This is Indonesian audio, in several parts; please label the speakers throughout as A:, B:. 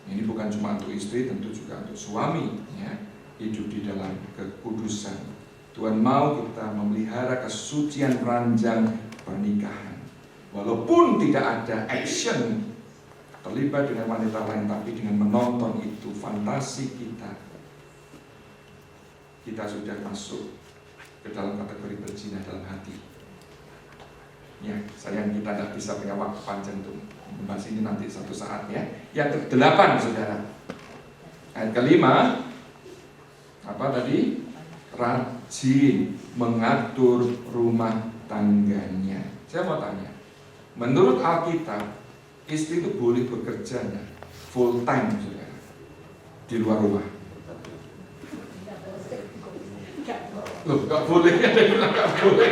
A: Ini bukan cuma untuk istri, tentu juga untuk suami, ya. Hidup di dalam kekudusan. Tuhan mau kita memelihara kesucian ranjang pernikahan. Walaupun tidak ada action terlibat dengan wanita lain, tapi dengan menonton itu fantasi kita sudah masuk ke dalam kategori berzina dalam hati. Ya, sayang kita tidak bisa punya waktu panjang untuk membahas ini nanti satu saat, ya. Yang ke-8, saudara. Ayat ke-5, apa tadi? Rajin mengatur rumah tangganya. Saya mau tanya, menurut Alkitab, istri itu boleh bekerja full time, saudara, di luar rumah? Loh, gak boleh, ada yang bilang gak boleh.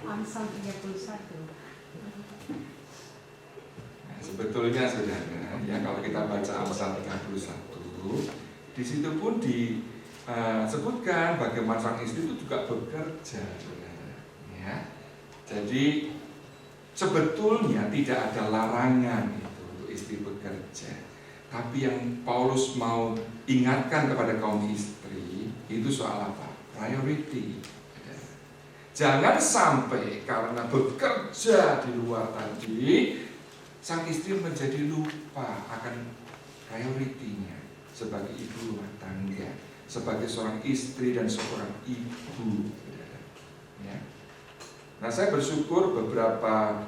B: Amsal 31.
A: Nah, sebetulnya saudara, ya kalau kita baca Amsal 31, di situ pun disebutkan bagaimana sang istri itu juga bekerja, saudara. Ya, jadi sebetulnya tidak ada larangan itu untuk istri bekerja. Tapi yang Paulus mau ingatkan kepada kaum istri itu soal apa? Priority. Jangan sampai karena bekerja di luar tadi, sang istri menjadi lupa akan prioritinya sebagai ibu rumah tangga, sebagai seorang istri dan seorang ibu. Ya. Nah, saya bersyukur beberapa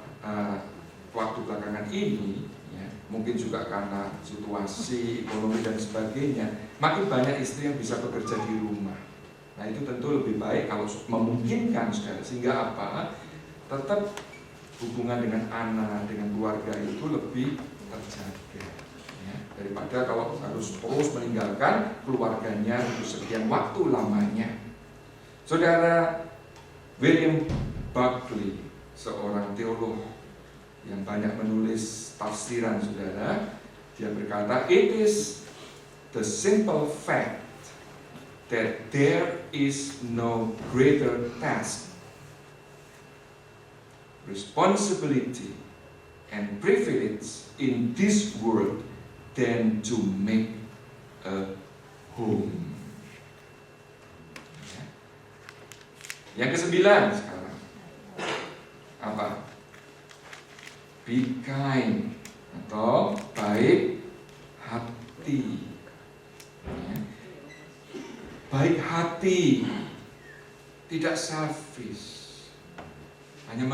A: waktu belakangan ini, ya, mungkin juga karena situasi ekonomi dan sebagainya, makin banyak istri yang bisa bekerja di rumah. Nah, itu tentu lebih baik kalau memungkinkan, saudara, sehingga apa? Tetap hubungan dengan anak, dengan keluarga itu lebih terjaga, ya, daripada kalau harus terus meninggalkan keluarganya untuk sekian waktu lamanya. Saudara, William Buckley, seorang teolog yang banyak menulis tafsiran, saudara, dia berkata, "It is the simple fact that there is no greater task, responsibility, and privilege in this world than to make a home." Yang ke-9 sekarang apa? Be kind, atau baik hati. Ya. Baik hati, tidak selfish, hanya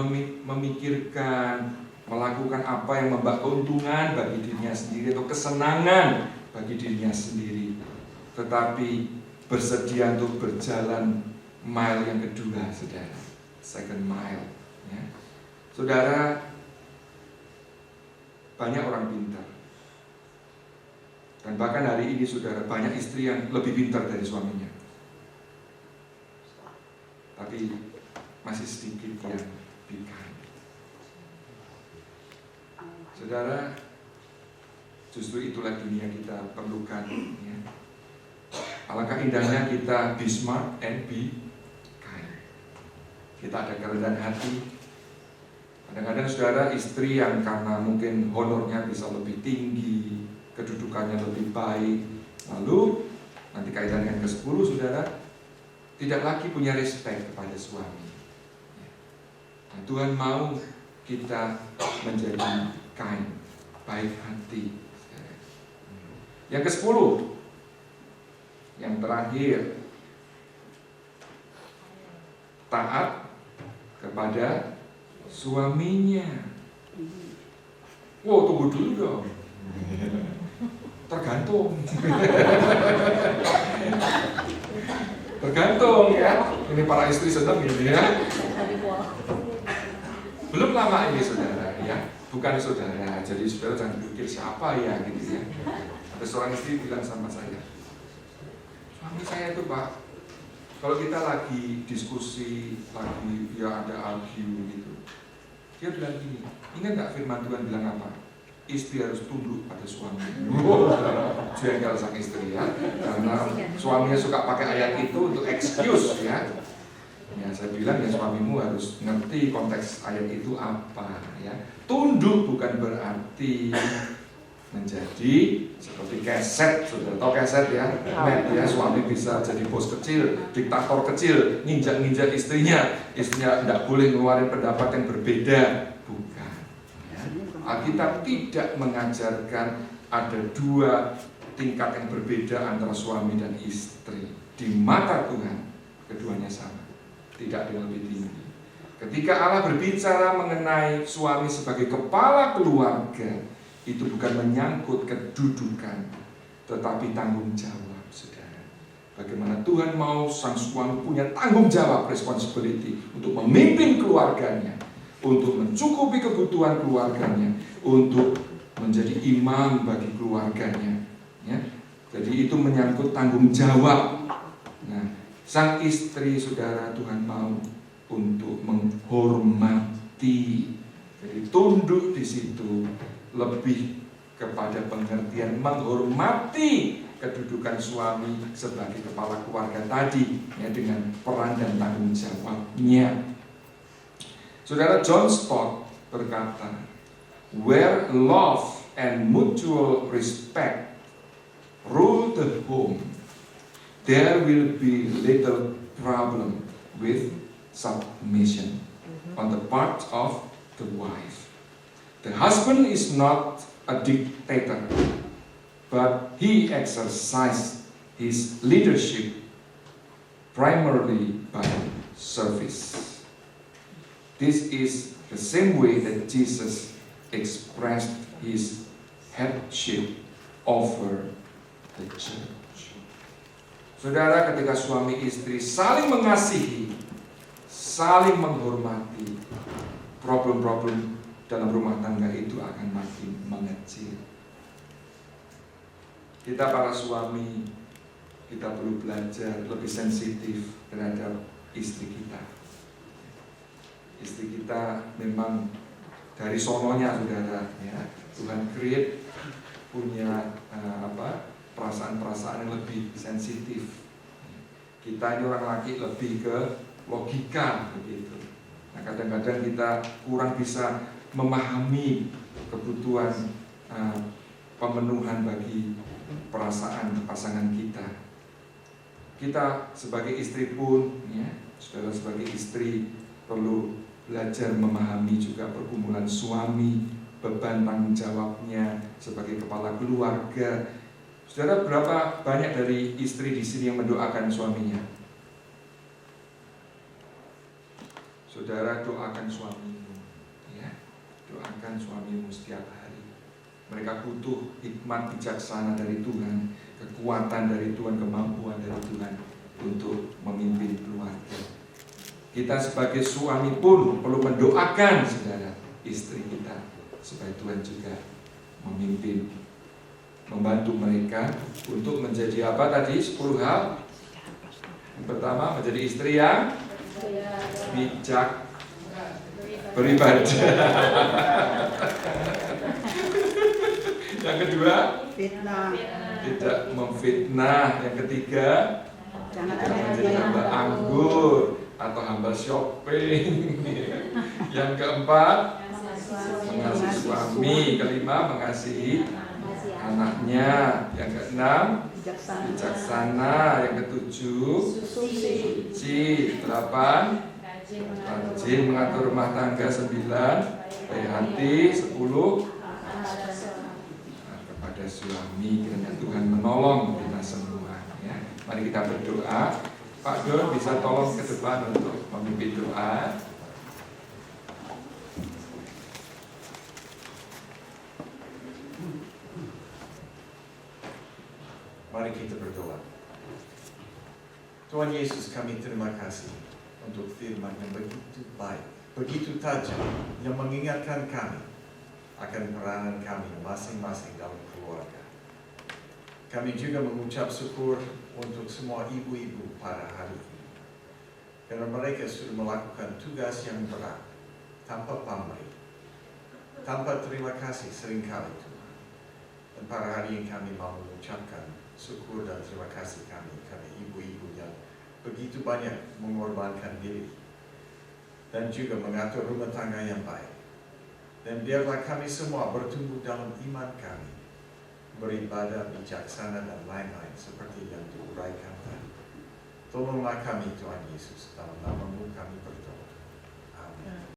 A: memikirkan, melakukan apa yang membawa keuntungan bagi dirinya sendiri atau kesenangan bagi dirinya sendiri, tetapi bersedia untuk berjalan mile yang kedua, saudara, second mile, ya. Saudara, banyak orang pintar, dan bahkan hari ini, saudara, banyak istri yang lebih pintar dari suaminya, tapi masih sedikit yang pintar. Saudara, justru itulah dunia kita perlukan, ya. Alangkah indahnya kita be smart and be kind. Kita ada kerendahan hati. Kadang-kadang, saudara, istri yang karena mungkin honornya bisa lebih tinggi, kedudukannya lebih baik, lalu nanti kaitan dengan ke-10, saudara, tidak lagi punya respect kepada suami. Nah, Tuhan mau kita menjadi kind, baik hati. Yang ke-10, yang terakhir, taat kepada suaminya. Wow, tunggu dulu dong. Tergantung. Tergantung, ya. Ini para istri sedang gitu, ya. Belum lama ini, saudara, ya. Bukan saudara. Jadi saudara jangan pikir siapa ya, gitu, ya. Ada seorang istri bilang sama saya, "Suami saya itu, Pak, kalau kita lagi diskusi, lagi ya ada argue gitu, dia bilang gini, ingat gak firman Tuhan bilang apa? Istri harus tunduk pada suami." Jengkel sang istri, ya, karena suaminya suka pakai ayat itu untuk excuse, ya. Ya, saya bilang ya suamimu harus ngerti konteks ayat itu apa ya. Tunduk bukan berarti menjadi seperti keset, sudah tahu keset ya, ya suami bisa jadi bos kecil, diktator kecil, nginjak-nginjak istrinya tidak boleh ngeluarin pendapat yang berbeda, bukan. Ya. Alkitab tidak mengajarkan ada dua tingkat yang berbeda antara suami dan istri. Di mata Tuhan keduanya sama, tidak ada yang lebih tinggi. Ketika Allah berbicara mengenai suami sebagai kepala keluarga, itu bukan menyangkut kedudukan, tetapi tanggung jawab, saudara. Bagaimana Tuhan mau sang suami punya tanggung jawab, responsibility, untuk memimpin keluarganya, untuk mencukupi kebutuhan keluarganya, untuk menjadi imam bagi keluarganya. Ya. Jadi itu menyangkut tanggung jawab. Nah, sang istri, saudara, Tuhan mau untuk menghormati. Jadi tunduk di situ lebih kepada pengertian menghormati kedudukan suami sebagai kepala keluarga tadi, ya, dengan peran dan tanggung jawabnya. Saudara, John Stott berkata, where love and mutual respect rule the home, there will be little problem with submission on the part of the wife. The husband is not a dictator, but he exercises his leadership primarily by service. This is the same way that Jesus expressed his headship over the church. Saudara, ketika suami istri saling mengasihi, saling menghormati, problem-problem dalam rumah tangga itu akan makin mengecil. Kita para suami, kita perlu belajar lebih sensitif terhadap istri kita. Istri kita memang dari sononya, saudara, ya, Tuhan create punya perasaan-perasaan yang lebih sensitif. Kita ini orang laki lebih ke logika begitu. Nah, kadang-kadang kita kurang bisa memahami kebutuhan pemenuhan bagi perasaan pasangan kita. Kita sebagai istri pun, ya, saudara sebagai istri perlu belajar memahami juga pergumulan suami, beban tanggung jawabnya sebagai kepala keluarga. Saudara, berapa banyak dari istri di sini yang mendoakan suaminya? Saudara, doakan suamimu, ya, doakan suamimu setiap hari. Mereka butuh hikmat bijaksana dari Tuhan, kekuatan dari Tuhan, kemampuan dari Tuhan untuk memimpin keluarga. Kita sebagai suami pun perlu mendoakan, saudara, istri kita supaya Tuhan juga memimpin, membantu mereka untuk menjadi apa tadi? 10 hal. Yang pertama, menjadi istri yang bijak, beribadah. Yang kedua, tidak memfitnah. Yang ketiga, tidak menjadi hamba anggur atau hamba shopping. Yang keempat, mengasihi suami. Kelima, mengasihi anaknya. Yang keenam, bijaksana. Yang ketujuh, suci. 8, rajin mengatur rumah tangga. 9, baik hati. 10, kepada suami. Kiranya Tuhan menolong kita semua, ya. Mari kita berdoa. Pak Don bisa tolong ke depan untuk memimpin doa.
B: Mari kita berdoa. Tuhan Yesus, kami terima kasih untuk firman yang begitu baik, begitu tajam, yang mengingatkan kami akan peranan kami masing-masing dalam keluarga. Kami juga mengucap syukur untuk semua ibu-ibu pada hari ini, karena mereka sudah melakukan tugas yang berat tanpa pamrih, tanpa terima kasih seringkali, Tuhan. Dan pada hari ini kami mau mengucapkan syukur dan terima kasih kami karena ibu-ibu yang begitu banyak mengorbankan diri dan juga mengatur rumah tangga yang baik. Dan biarlah kami semua bertumbuh dalam iman kami, beribadah bijaksana dan lain-lain seperti yang diuraikan tadi. Tolonglah kami Tuhan Yesus, dalam nama-Mu kami berdoa. Amin.